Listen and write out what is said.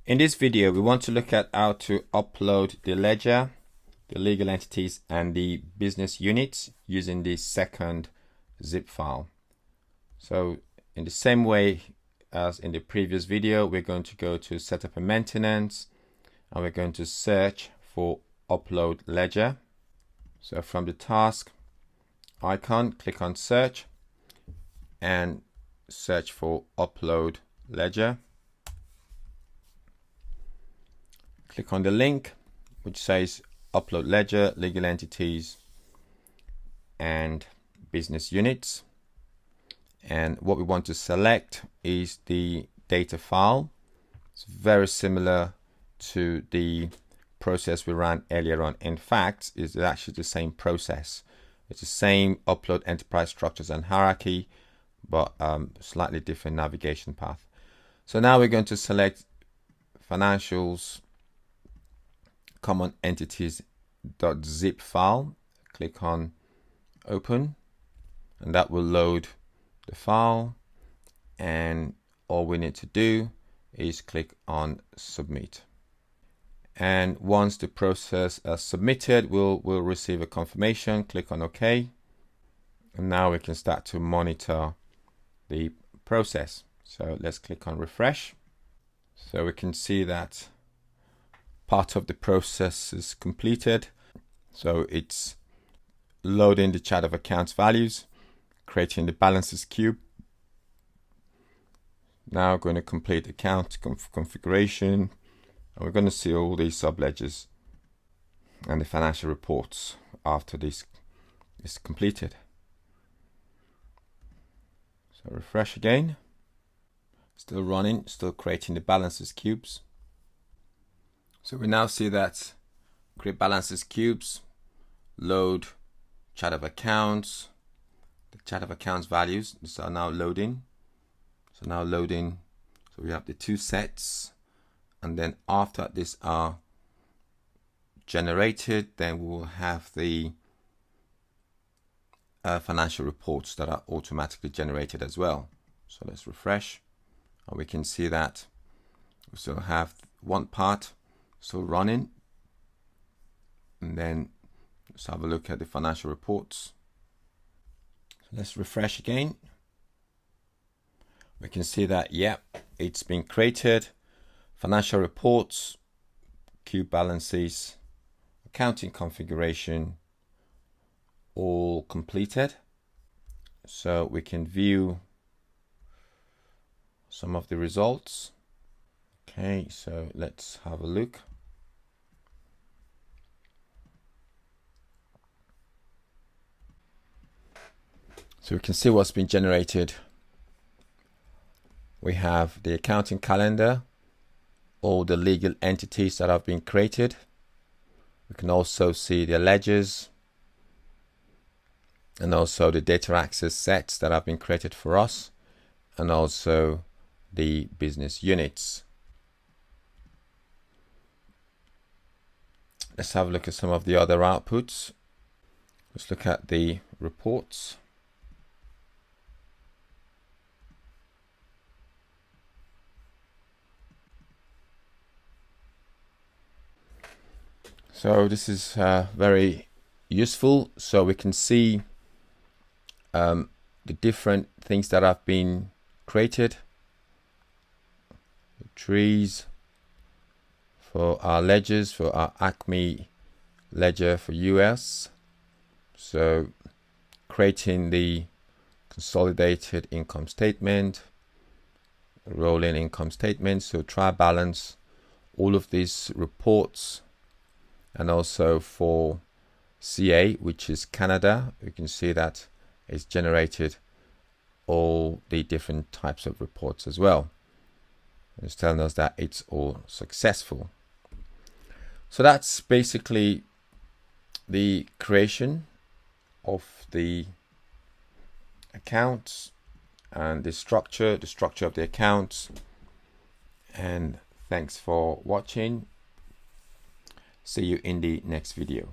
In this video, we want to look at how to upload the ledger, the legal entities, and the business units using the second zip file. So in the same way as in the previous video, we're going to go to setup and maintenance, and we're going to search for upload ledger. So from the task icon, click on search and search for upload ledger. Click on the link which says upload ledger, legal entities and business units. And what we want to select is the data file. It's very similar to the process we ran earlier on. In fact, it's actually the same process. It's the same upload enterprise structures and hierarchy, but slightly different navigation path. So now we're going to select financials common entities.zip file. Click on open, and that will load the file, and all we need to do is click on submit. And once the process is submitted, we'll receive a confirmation. Click on OK, and now we can start to monitor the process. So let's click on refresh. So we can see that part of the process is completed. So it's loading the chart of accounts values, creating the balances cube. Now going to complete account configuration, and we're going to see all these subledgers and the financial reports after this is completed. So refresh again, still running, still creating the balances cubes. So we now see that create balances cubes, load chart of accounts, the chart of accounts values. These are now loading. So now loading. So we have the two sets, and then after these are generated, then we will have the financial reports that are automatically generated as well. So let's refresh, and we can see that we still have one part still running. And then let's have a look at the financial reports. So let's refresh again. We can see that, yeah, it's been created. Financial reports, cube balances, accounting configuration, all completed. So we can view some of the results. Okay, so let's have a look. So we can see what's been generated. We have the accounting calendar, all the legal entities that have been created. We can also see the ledgers and also the data access sets that have been created for us, and also the business units. Let's have a look at some of the other outputs. Let's look at the reports. So this is very useful. So we can see the different things that have been created. The trees for our ledgers, for our Acme ledger for US. So creating the consolidated income statement, rolling income statement, so trial balance, all of these reports. And also for CA, which is Canada, we can see that it's generated all the different types of reports as well. It's telling us that it's all successful. So that's basically the creation of the accounts and the structure of the accounts. And thanks for watching. See you in the next video.